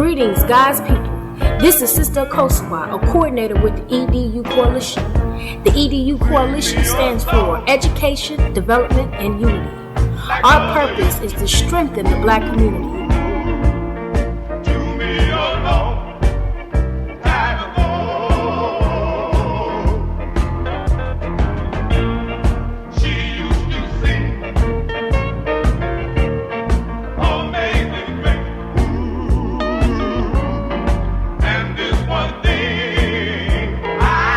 Greetings, God's people. This is Sister Koswa, a coordinator with the E.D.U Coalition. The E.D.U Coalition stands for Education, Development, and Unity. Our purpose is to strengthen the Black community.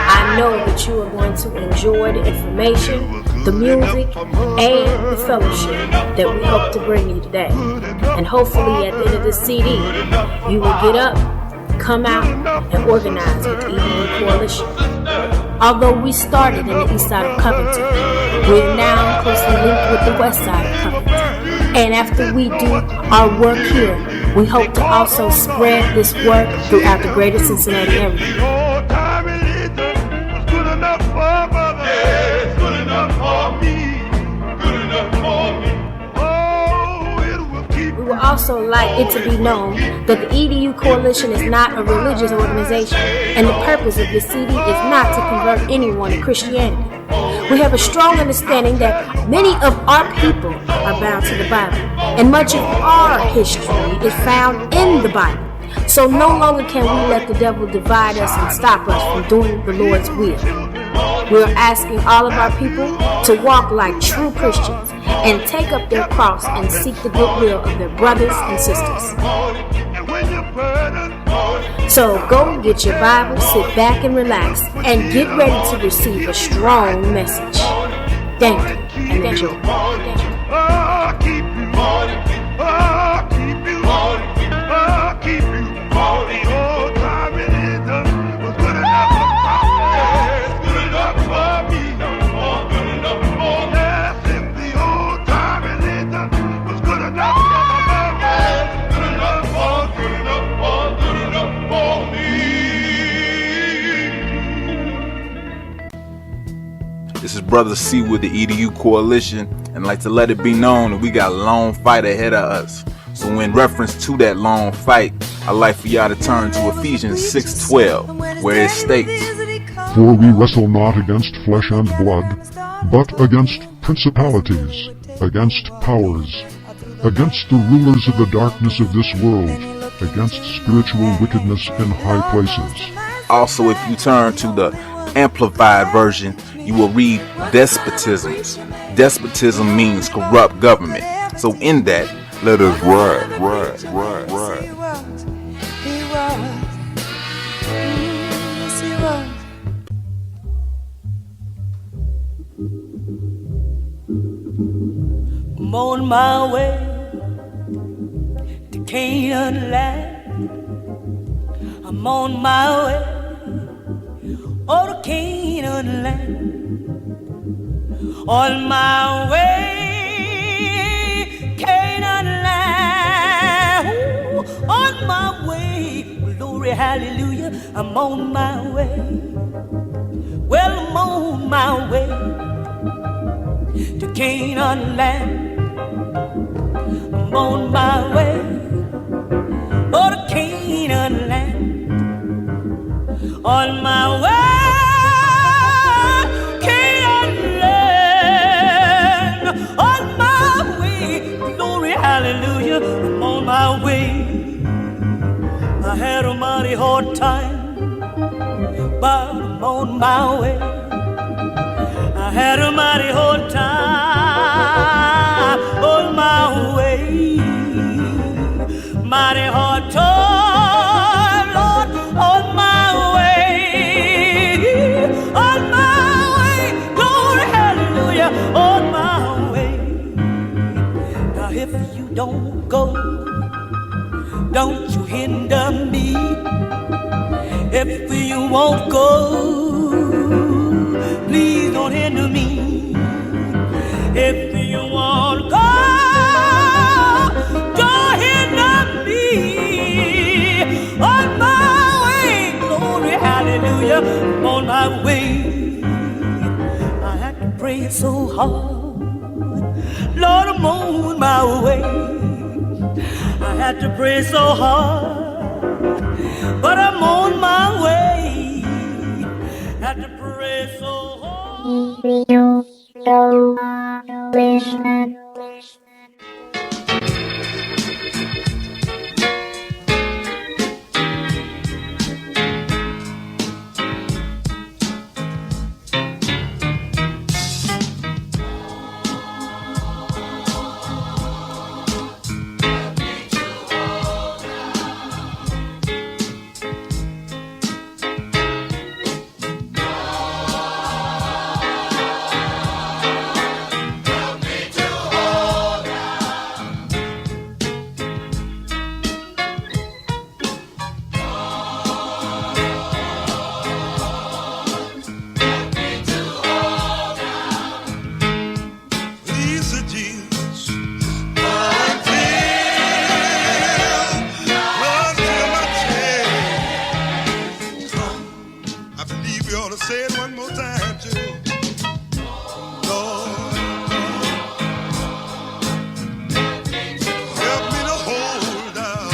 I know that you are going to enjoy the information, the music, and the fellowship that we hope to bring you today. And hopefully at the end of this CD, you will get up, come out, and organize with the E.D.U Coalition. Although we started in the east side of Covington, we are now closely linked with the west side of Covington. And after we do our work here, we hope to also spread this work throughout the greater Cincinnati area. We would also like it to be known that the E.D.U Coalition is not a religious organization, and the purpose of this CD is not to convert anyone to Christianity. We have a strong understanding that many of our people are bound to the Bible, and much of our history is found in the Bible. So no longer can we let the devil divide us and stop us from doing the Lord's will. We are asking all of our people to walk like true Christians and take up their cross and seek the goodwill of their brothers and sisters. So go get your Bible, sit back and relax, and get ready to receive a strong message. Thank you and enjoy. This is Brother C with the E.D.U Coalition, and I'd like to let it be known that we got a long fight ahead of us. So in reference to that long fight, I'd like for y'all to turn to Ephesians 6:12, where it states, For we wrestle not against flesh and blood, but against principalities, against powers, against the rulers of the darkness of this world, against spiritual wickedness in high places. Also, if you turn to the Amplified version, you will read despotisms. Despotism means corrupt government. So in that, let us ride. I'm on my way to Canaan land. I'm on my way, oh, to Canaan land. On my way, Canaan land. Ooh, on my way, glory, hallelujah. I'm on my way. Well, I'm on my way to Canaan land. I'm on my way, oh, to Canaan land. On my way, Canaan land. On my way, glory, hallelujah. I'm on my way. I had a mighty hard time, but I'm on my way. I had a mighty hard time on my way. Mighty hard time, Lord, on my way. On my way, glory, hallelujah, on my way. Now if you don't go, don't you hinder me. If you won't go, please don't hinder me. If you won't go, don't hinder me. On my way, glory, hallelujah, on my way. I had to pray so hard, Lord, I'm on my way. I had to pray so hard, but I'm on my way. Had to pray so hard. E.D.U. Coalition. Say it one more time, too. Lord, help me to hold out.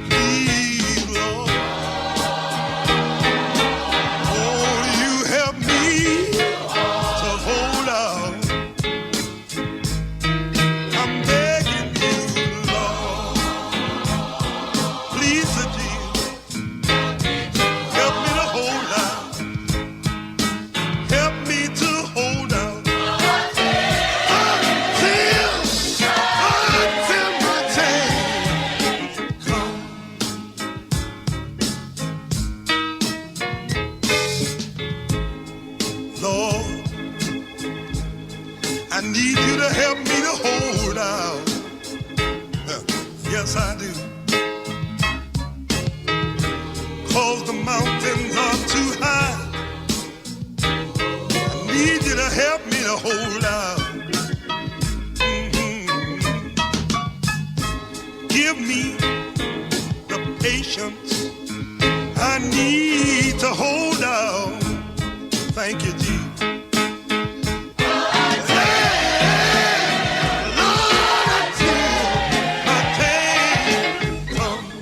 Please, Lord, won't you help me to hold out? I'm begging you, Lord, please, Jesus. Help me to hold out. Help me to hold out. Until my change comes. Lord, I need you to help me to hold out. Yes, I do. 'Cause the mountains are too high. I need you to help me to hold out. Give me the patience I need to hold out. Thank you, Jesus. Lord, until my time comes.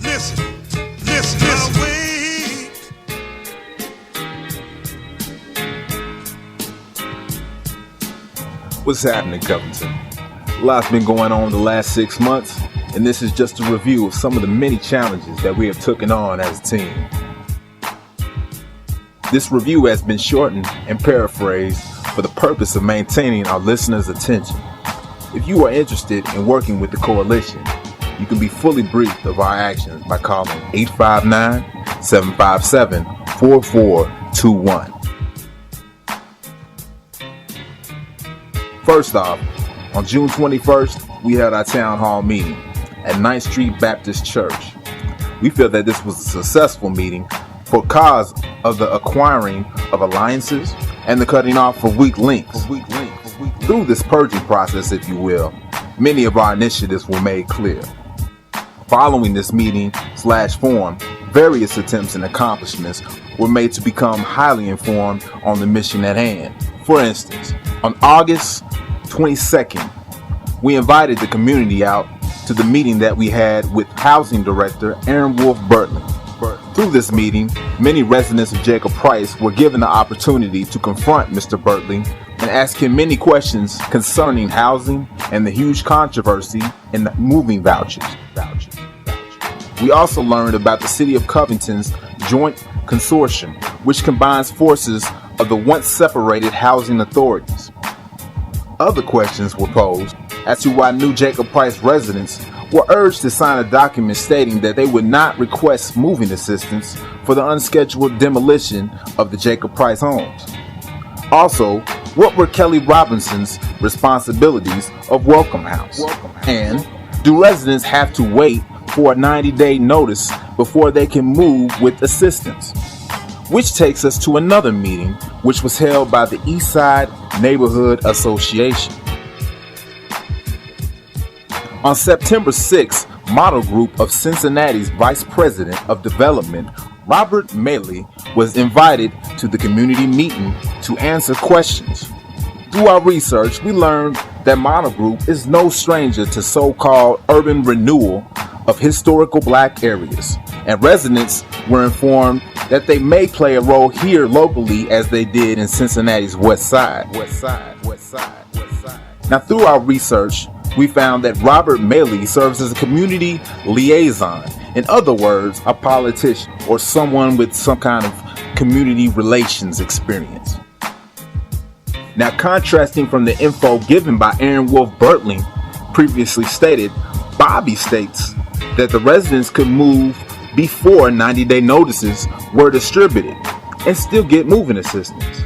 Listen, I'll wait. What's happening, Covington? A lot's been going on the last 6 months, and this is just a review of some of the many challenges that we have taken on as a team. This review has been shortened and paraphrased for the purpose of maintaining our listeners' attention. If you are interested in working with the coalition, you can be fully briefed of our actions by calling 859-757-4421. First off, on June 21st, we had our town hall meeting at 9th Street Baptist Church. We feel that this was a successful meeting for cause of the acquiring of alliances and the cutting off of weak links. Through this purging process, if you will, many of our initiatives were made clear. Following this meeting/forum, various attempts and accomplishments were made to become highly informed on the mission at hand. For instance, on August 22nd, we invited the community out to the meeting that we had with Housing Director Aaron Wolf Bertley. Through this meeting, many residents of Jacob Price were given the opportunity to confront Mr. Bertley and ask him many questions concerning housing and the huge controversy in the moving vouchers. We also learned about the City of Covington's joint consortium, which combines forces of the once separated housing authorities. Other questions were posed as to why new Jacob Price residents were urged to sign a document stating that they would not request moving assistance for the unscheduled demolition of the Jacob Price homes. Also, what were Kelly Robinson's responsibilities of Welcome House? And do residents have to wait for a 90-day notice before they can move with assistance? Which takes us to another meeting, which was held by the Eastside Neighborhood Association. On September 6th, Model Group of Cincinnati's Vice President of Development, Robert Maley, was invited to the community meeting to answer questions. Through our research, we learned that Model Group is no stranger to so-called urban renewal of historical black areas, and residents were informed that they may play a role here locally as they did in Cincinnati's West Side. Now, through our research, we found that Robert Maley serves as a community liaison. In other words, a politician or someone with some kind of community relations experience. Now, contrasting from the info given by Aaron Wolf Bertling, previously stated, Bobby states that the residents could move before 90-day notices were distributed and still get moving assistance.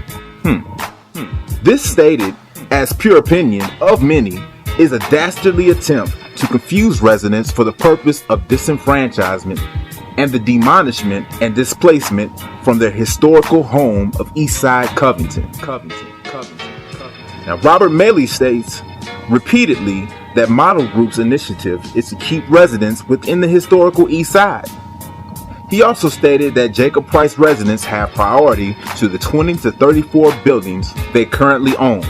This, stated as pure opinion of many, is a dastardly attempt to confuse residents for the purpose of disenfranchisement and the demolishment and displacement from their historical home of Eastside Covington. Now, Robert Maley states repeatedly that Model Group's initiative is to keep residents within the historical East Side. He also stated that Jacob Price residents have priority to the 20 to 34 buildings they currently own,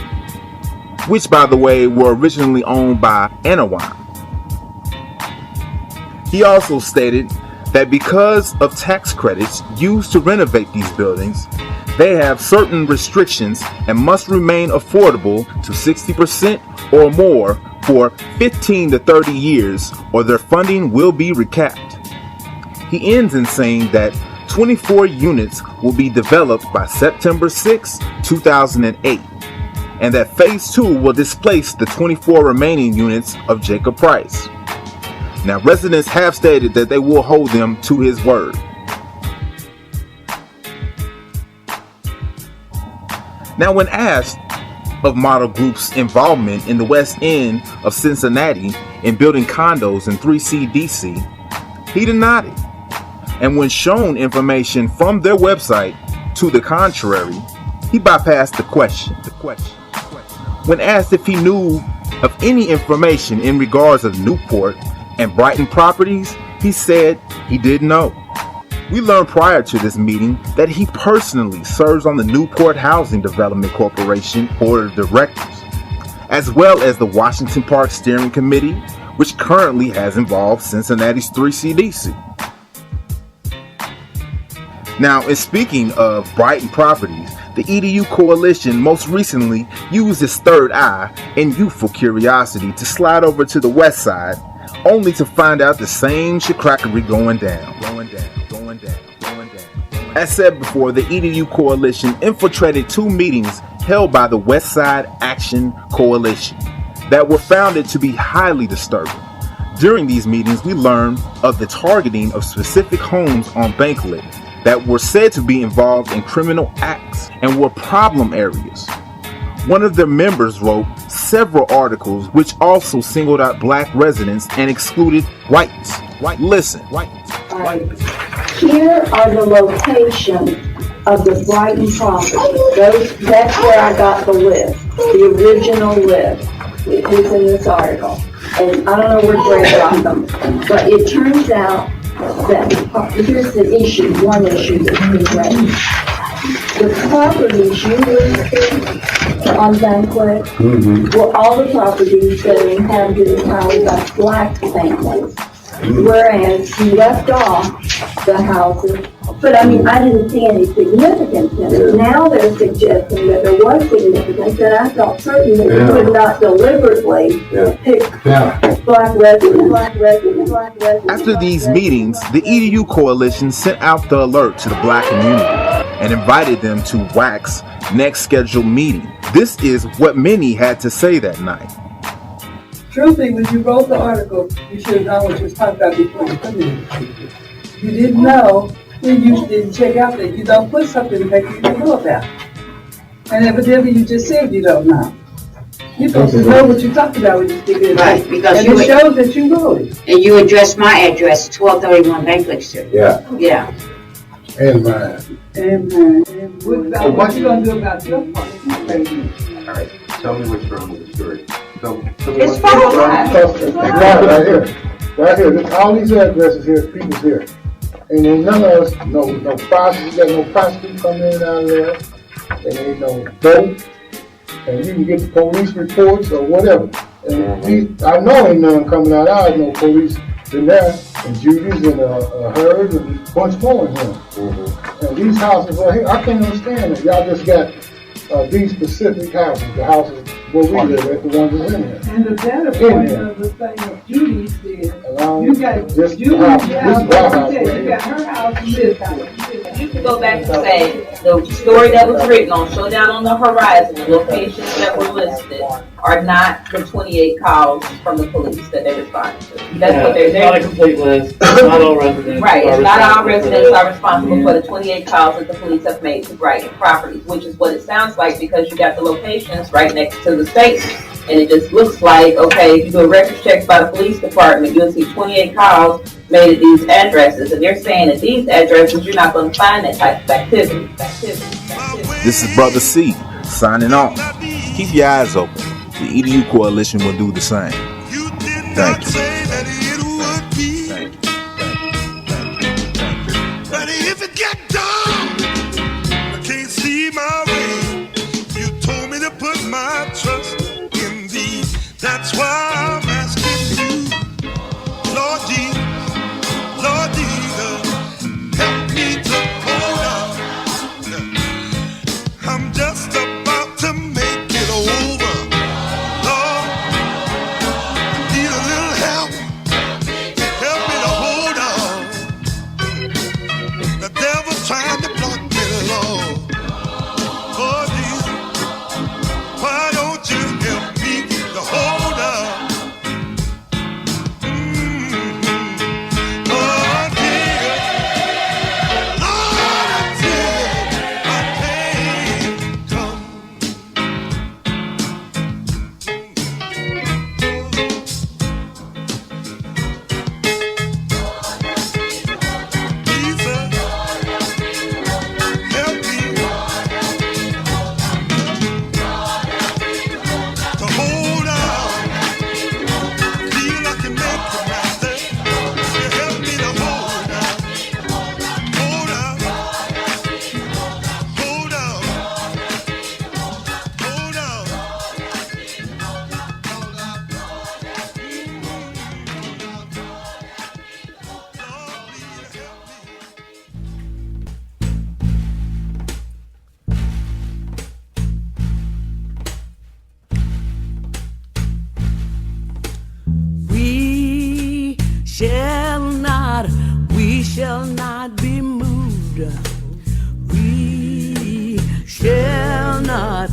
which, by the way, were originally owned by Anawan. He also stated that because of tax credits used to renovate these buildings, they have certain restrictions and must remain affordable to 60% or more for 15 to 30 years, or their funding will be recapped. He ends in saying that 24 units will be developed by September 6, 2008, and that Phase 2 will displace the 24 remaining units of Jacob Price. Now, residents have stated that they will hold them to his word. Now, when asked of Model Group's involvement in the West End of Cincinnati in building condos in 3C DC, he denied it. And when shown information from their website to the contrary, he bypassed the question. When asked if he knew of any information in regards of Newport and Brighton properties, he said he didn't know. We learned prior to this meeting that he personally serves on the Newport Housing Development Corporation Board of Directors, as well as the Washington Park Steering Committee, which currently has involved Cincinnati's 3CDC. Now, in speaking of Brighton properties, the E.D.U coalition most recently used its third eye and youthful curiosity to slide over to the west side, only to find out the same shit-crackery going down. As said before, the E.D.U coalition infiltrated 2 meetings held by the West Side Action Coalition that were founded to be highly disturbing. During these meetings, we learned of the targeting of specific homes on Banklit that were said to be involved in criminal acts and were problem areas. One of their members wrote several articles which also singled out black residents and excluded whites. Listen. Here are the locations of the Brighton properties. That's where I got the list, the original list. It is in this article. And I don't know where Greg got them, but it turns out that here's the issue, one issue that's been raised. The properties you listed on Banquet were all the properties that are inhabited entirely by black families. Whereas he left off the houses, but I mean, I didn't see any significance in it. Now they're suggesting that there was significance, and I felt certain that you would not deliberately pick black residents. After these meetings, the E.D.U coalition sent out the alert to the black community and invited them to WAC's next scheduled meeting. This is what many had to say that night. Truthfully, when you wrote the article, you should have known what you was talking about before you put it in. You didn't know, then you didn't check out that you don't put something that you don't know about. And evidently you just said you don't know. You're supposed to know what you talked about when you stick it in. Right, because and it shows that you wrote it. And you addressed my address, 1231 Banquet Street. Yeah. Yeah. And mine. So what you gonna do about your part? All right, tell me what's wrong with the story. It's fine. Right here. All these addresses here, people's here. And then none of us, no prostitute, you got no prostitute coming in and out of there. And ain't no boat. and you can get the police reports or whatever. And I know ain't none coming out. I know police in there, and Judy's and Hers and a bunch more in here. And these houses right here, I can't understand it. Y'all just got these specific houses, the houses where we live at, the ones that's in here. And the better part of the thing of Judy's is, you got this Judy's house, house, this house, you got her house and this house. You can go back and say, the story that was written on Showdown on the Horizon, the locations that were listed are not the 28 calls from the police that they responded to. That's what they're It's not a complete list. Not all residents. Right, it's not all residents are responsible for the 28 calls that the police have made to Brighton properties, which is what it sounds like because you got the locations right next to the statement. And it just looks like, okay, if you do a records check by the police department, you'll see 28 calls made at these addresses. And they're saying at these addresses, you're not going to find that type of activity. This is Brother C, signing off. Keep your eyes open. The E.D.U Coalition will do the same. Thank you. But if it get done, I can't see my way. You told me to put my trust in thee. That's why I'm asking you, Lord Jesus, help me to hold on. I'm just about to make it over. Lord, I need a little help. Help me to hold on. The devil's trying to block me, Lord. Oh, Jesus, why don't you help me to hold on? Lord, until my pain comes. Jesus, help me to hold on. Feel I can make it, master. You help me to hold on. Hold on. Hold on. Hold on. We shall not be moved. We shall not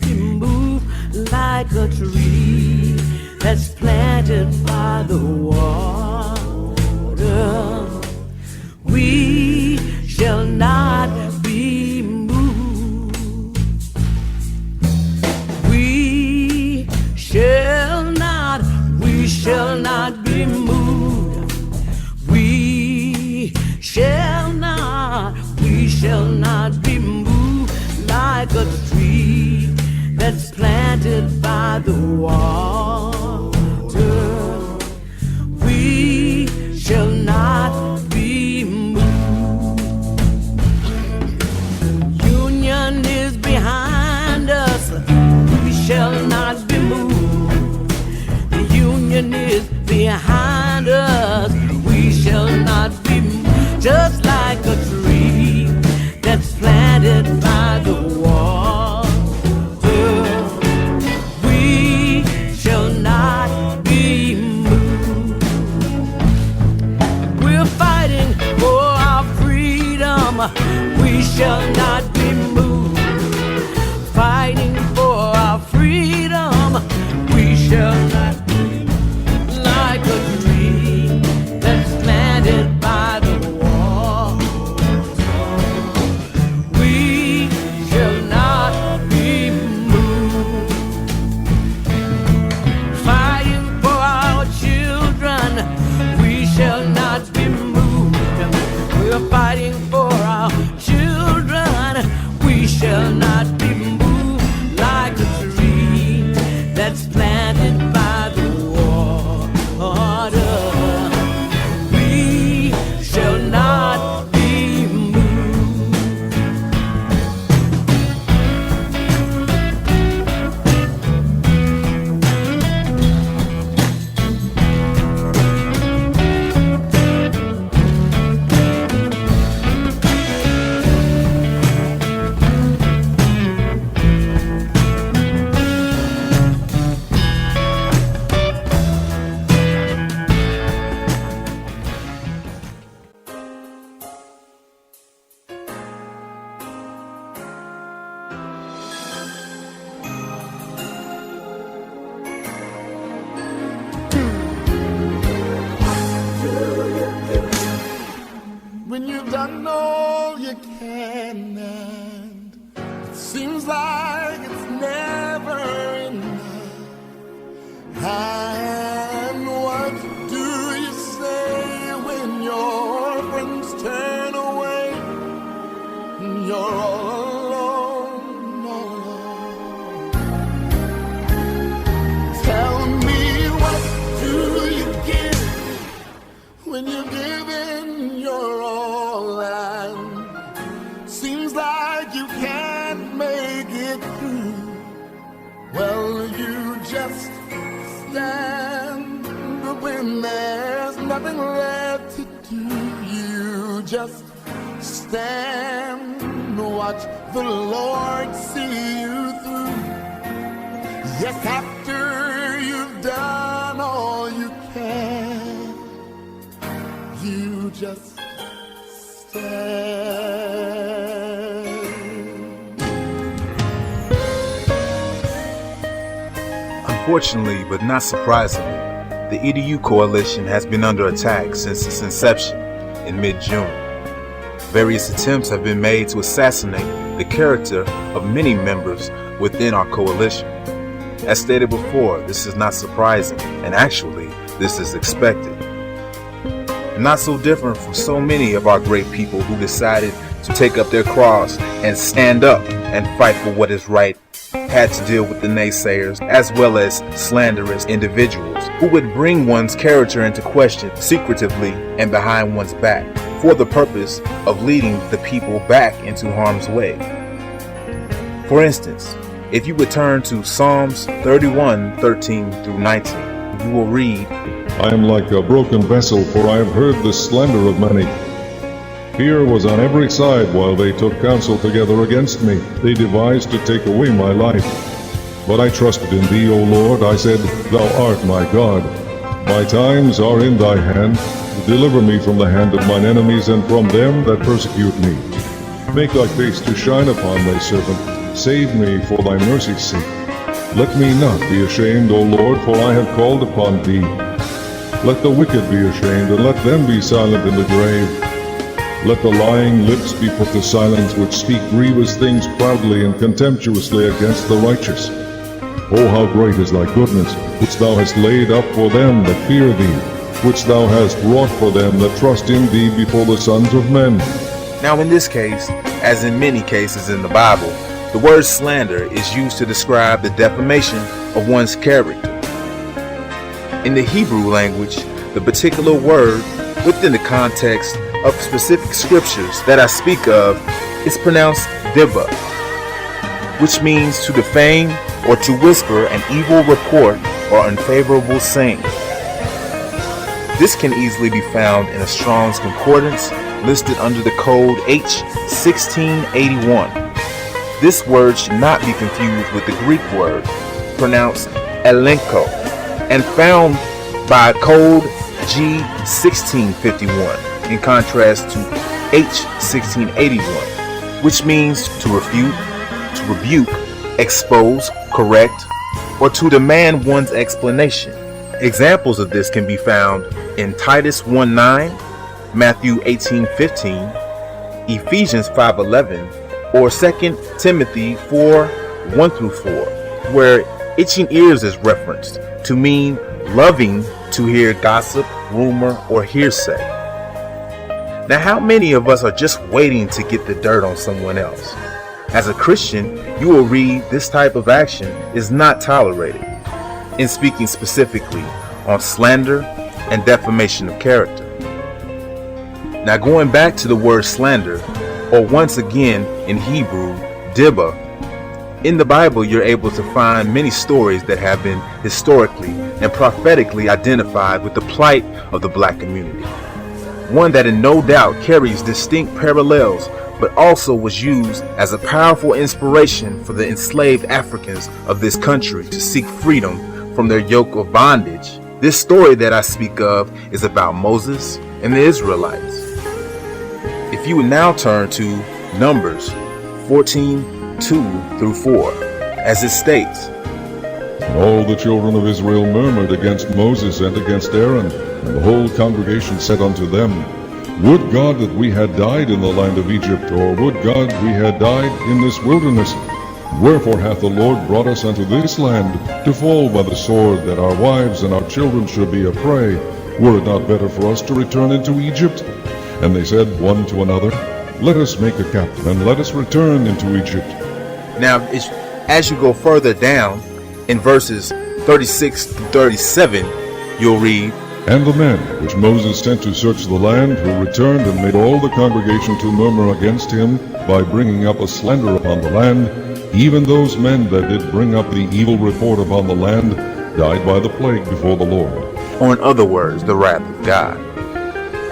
be moved like a tree that's planted by the water. We shall not be moved. We shall not be moved. We shall not be moved like a tree that's planted by the water. We shall not be moved. Union is behind us. We shall not be moved. The union is behind us. We shall not be moved. Just like a tree that's planted by the water. We shall done all you can, and it seems like it's never enough. And what do you say when your friends turn away and you're all alone, all alone? Tell me, what do you give when you're giving your all, and seems like you can't make it through? Well, you just stand when there's nothing left to do. You just stand, watch the Lord see you through. Yes, after you've done all you can, you just stand. Unfortunately, but not surprisingly, the E.D.U coalition has been under attack since its inception in mid-June. Various attempts have been made to assassinate the character of many members within our coalition. As stated before, this is not surprising, and actually, this is expected. Not so different from so many of our great people who decided to take up their cross and stand up and fight for what is right, had to deal with the naysayers as well as slanderous individuals who would bring one's character into question secretively and behind one's back for the purpose of leading the people back into harm's way. For instance, if you would turn to Psalms 31:13-19, you will read, I am like a broken vessel, for I have heard the slander of many. Fear was on every side while they took counsel together against me. They devised to take away my life. But I trusted in thee, O Lord. I said, Thou art my God. My times are in thy hand. Deliver me from the hand of mine enemies and from them that persecute me. Make thy face to shine upon thy servant. Save me for thy mercy's sake. Let me not be ashamed, O Lord, for I have called upon thee. Let the wicked be ashamed, and let them be silent in the grave. Let the lying lips be put to silence, which speak grievous things proudly and contemptuously against the righteous. O how great is thy goodness, which thou hast laid up for them that fear thee, which thou hast wrought for them that trust in thee before the sons of men. Now in this case, as in many cases in the Bible, the word slander is used to describe the defamation of one's character. In the Hebrew language, the particular word within the context of specific scriptures that I speak of is pronounced dibba, which means to defame or to whisper an evil report or unfavorable saying. This can easily be found in a Strong's Concordance listed under the code H1681. This word should not be confused with the Greek word pronounced elenko and found by code G1651 in contrast to H1681, which means to refute, to rebuke, expose, correct, or to demand one's explanation. Examples of this can be found in Titus 1:9, Matthew 18:15, Ephesians 5:11, or 2 Timothy 4:1-4, where itching ears is referenced to mean loving to hear gossip, rumor, or hearsay. Now, how many of us are just waiting to get the dirt on someone else? As a Christian, you will read this type of action is not tolerated, in speaking specifically on slander and defamation of character. Now, going back to the word slander, or once again in Hebrew, dibba, in the Bible you're able to find many stories that have been historically and prophetically identified with the plight of the black community. One that in no doubt carries distinct parallels, but also was used as a powerful inspiration for the enslaved Africans of this country to seek freedom from their yoke of bondage. This story that I speak of is about Moses and the Israelites. If you would now turn to Numbers 14:2-4, as it states, All the children of Israel murmured against Moses and against Aaron, and the whole congregation said unto them, Would God that we had died in the land of Egypt, or would God we had died in this wilderness? Wherefore hath the Lord brought us unto this land, to fall by the sword, that our wives and our children should be a prey? Were it not better for us to return into Egypt? And they said one to another, Let us make a captain, and let us return into Egypt. Now, as you go further down, in verses 36 through 37, you'll read, And the men which Moses sent to search the land, who returned and made all the congregation to murmur against him, by bringing up a slander upon the land, even those men that did bring up the evil report upon the land, died by the plague before the Lord. or in other words, the wrath of God.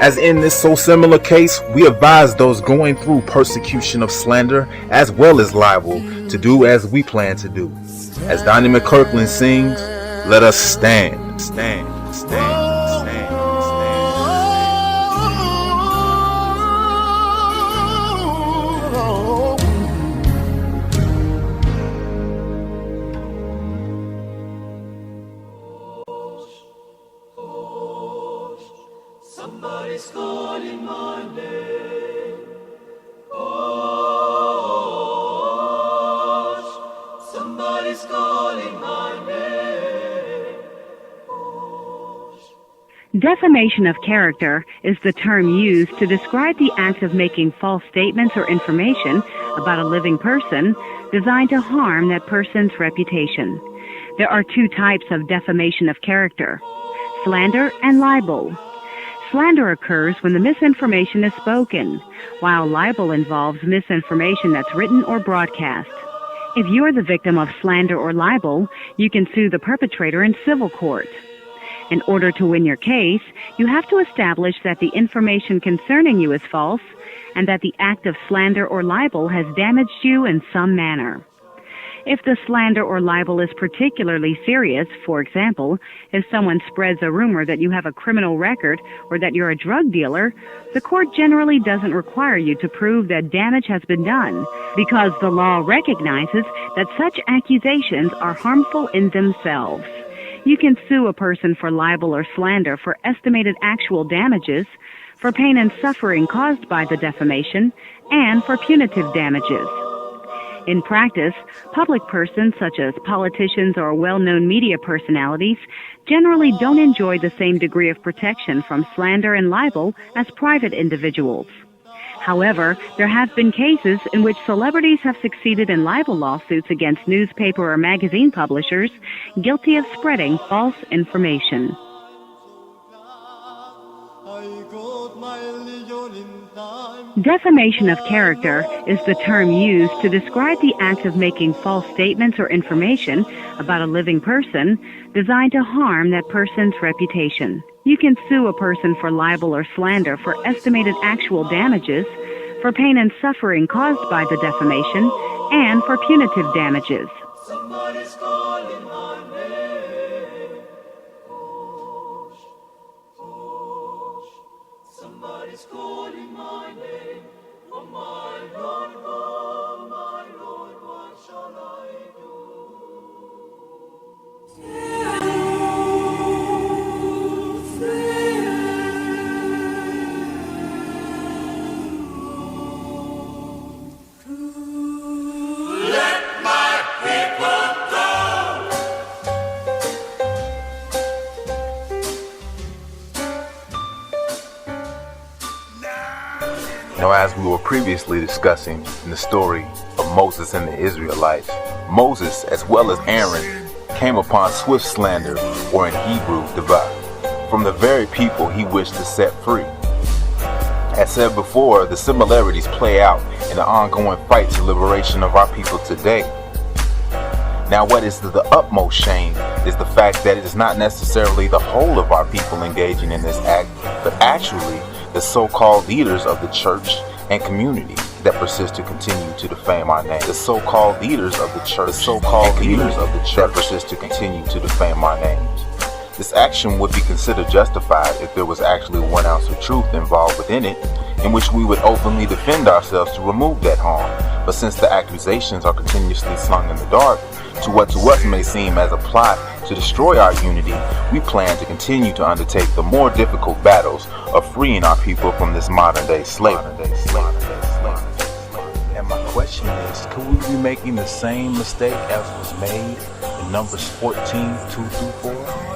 As in this so similar case, we advise those going through persecution of slander as well as libel to do as we plan to do. As Donnie McKirkland sings, let us stand, stand, stand. Somebody's calling my name. Oh, somebody's calling my name. Defamation of character is the term used to describe the act of making false statements or information about a living person designed to harm that person's reputation. There are two types of defamation of character: slander and libel. Slander occurs when the misinformation is spoken, while libel involves misinformation that's written or broadcast. If you are the victim of slander or libel, you can sue the perpetrator in civil court. In order to win your case, you have to establish that the information concerning you is false and that the act of slander or libel has damaged you in some manner. If the slander or libel is particularly serious, for example, if someone spreads a rumor that you have a criminal record or that you're a drug dealer, the court generally doesn't require you to prove that damage has been done, because the law recognizes that such accusations are harmful in themselves. You can sue a person for libel or slander for estimated actual damages, for pain and suffering caused by the defamation, and for punitive damages. In practice, public persons such as politicians or well-known media personalities generally don't enjoy the same degree of protection from slander and libel as private individuals. However, there have been cases in which celebrities have succeeded in libel lawsuits against newspaper or magazine publishers guilty of spreading false information. Defamation of character is the term used to describe the act of making false statements or information about a living person designed to harm that person's reputation. You can sue a person for libel or slander for estimated actual damages, for pain and suffering caused by the defamation, and for punitive damages. Somebody's calling my name. Somebody's calling my name. Oh my Lord, what shall I do? Let my people go. Now, as we were previously discussing in the story of Moses and the Israelites, Moses, as well as Aaron, came upon swift slander, or in Hebrew, divide, from the very people he wished to set free. As said before, the similarities play out in the ongoing fight to liberation of our people today. Now, what is the utmost shame is the fact that it is not necessarily the whole of our people engaging in this act, but actually the so-called leaders of the church and community that persist to continue to defame our name. The so-called leaders of the church, that persist to continue to defame our names. This action would be considered justified if there was actually 1 ounce of truth involved within it, in which we would openly defend ourselves to remove that harm. But since the accusations are continuously slung in the dark, to what to us may seem as a plot to destroy our unity, we plan to continue to undertake the more difficult battles of freeing our people from this modern day slavery. And my question is, could we be making the same mistake as was made in Numbers 14, 2-4?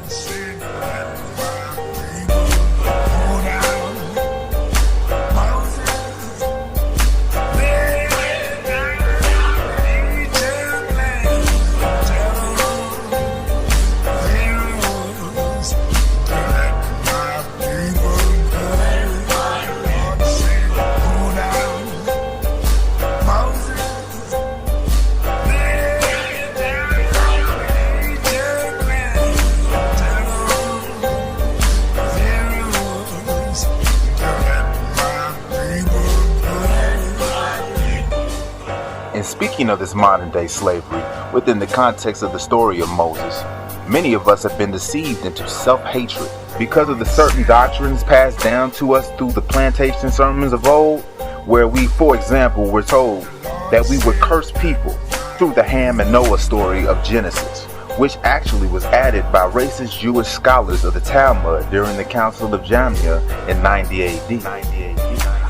Speaking of this modern day slavery, within the context of the story of Moses, many of us have been deceived into self-hatred because of the certain doctrines passed down to us through the plantation sermons of old, where we, for example, were told that we would curse people through the Ham and Noah story of Genesis, which actually was added by racist Jewish scholars of the Talmud during the Council of Jamnia in 90 AD.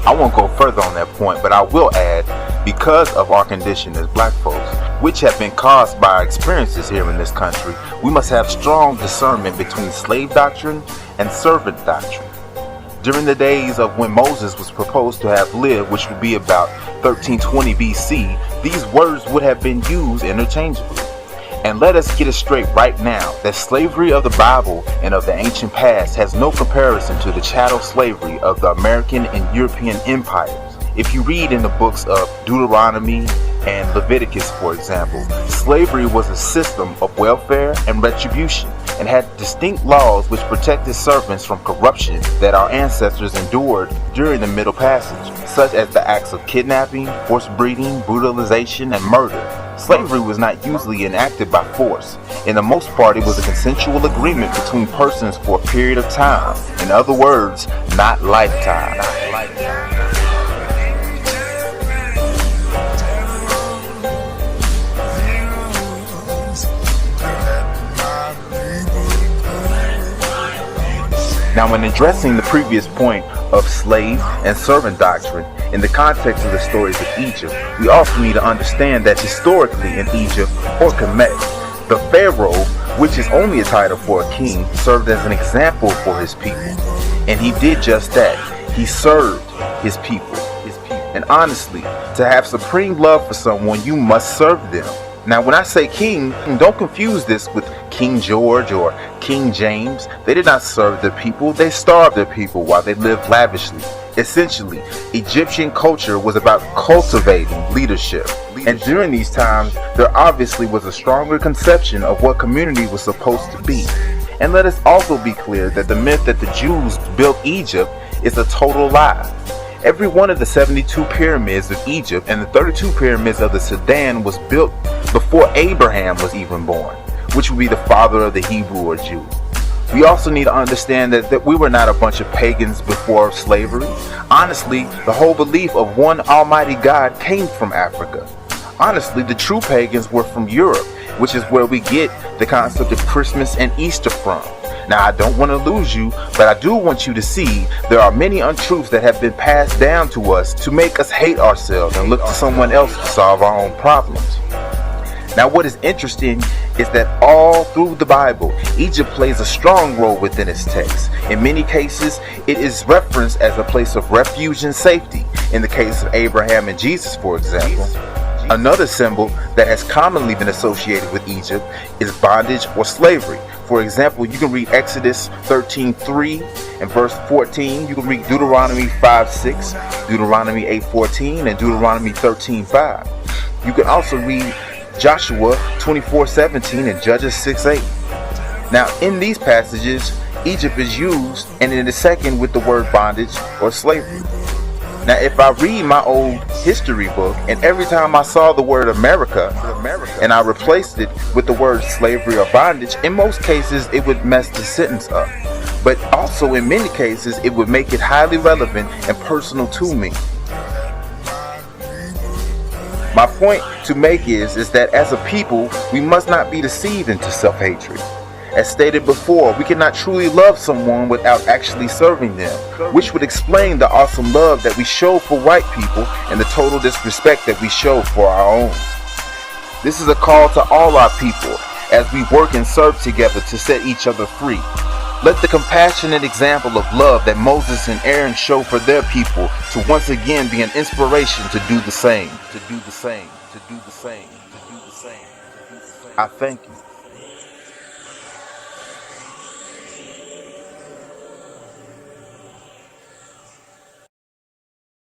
I won't go further on that point, but I will add, because of our condition as black folks, which have been caused by our experiences here in this country, we must have strong discernment between slave doctrine and servant doctrine. During the days of when Moses was proposed to have lived, which would be about 1320 BC, these words would have been used interchangeably. And let us get it straight right now that slavery of the Bible and of the ancient past has no comparison to the chattel slavery of the American and European empires. If you read in the books of Deuteronomy and Leviticus, for example, slavery was a system of welfare and retribution and had distinct laws which protected servants from corruption that our ancestors endured during the Middle Passage, such as the acts of kidnapping, forced breeding, brutalization, and murder. Slavery was not usually enacted by force. In the most part, it was a consensual agreement between persons for a period of time. In other words, not lifetime. Now, when addressing the previous point of slave and servant doctrine in the context of the stories of Egypt, we also need to understand that historically in Egypt, or Kemet, the Pharaoh, which is only a title for a king, served as an example for his people. And he did just that. He served his people. And honestly, to have supreme love for someone, you must serve them. Now, when I say king, don't confuse this with King George or King James. They did not serve their people, they starved their people while they lived lavishly. Essentially, Egyptian culture was about cultivating leadership. And during these times, there obviously was a stronger conception of what community was supposed to be. And let us also be clear that the myth that the Jews built Egypt is a total lie. Every one of the 72 pyramids of Egypt and the 32 pyramids of the Sudan was built before Abraham was even born, which would be the father of the Hebrew or Jew. We also need to understand that we were not a bunch of pagans before slavery. Honestly, the whole belief of one almighty God came from Africa. Honestly, the true pagans were from Europe, which is where we get the concept of Christmas and Easter from. Now, I don't want to lose you, but I do want you to see there are many untruths that have been passed down to us to make us hate ourselves and look to someone else to solve our own problems. Now, what is interesting is that all through the Bible, Egypt plays a strong role within its text. In many cases, it is referenced as a place of refuge and safety. In the case of Abraham and Jesus, for example. Another symbol that has commonly been associated with Egypt is bondage or slavery. For example, you can read Exodus 13:3 and verse 14. You can read Deuteronomy 5:6, Deuteronomy 8:14, and Deuteronomy 13:5. You can also read Joshua 24:17 and Judges 6:8. Now, in these passages, Egypt is used, and in the second with the word bondage or slavery. Now, if I read my old history book, and every time I saw the word America, and I replaced it with the word slavery or bondage, in most cases it would mess the sentence up. but also in many cases it would make it highly relevant and personal to me. My point to make is that as a people, we must not be deceived into self-hatred. As stated before, we cannot truly love someone without actually serving them, which would explain the awesome love that we show for white people and the total disrespect that we show for our own. This is a call to all our people as we work and serve together to set each other free. Let the compassionate example of love that Moses and Aaron show for their people to once again be an inspiration to do the same, to do the same, to do the same, to do the same, to do the same. I thank you.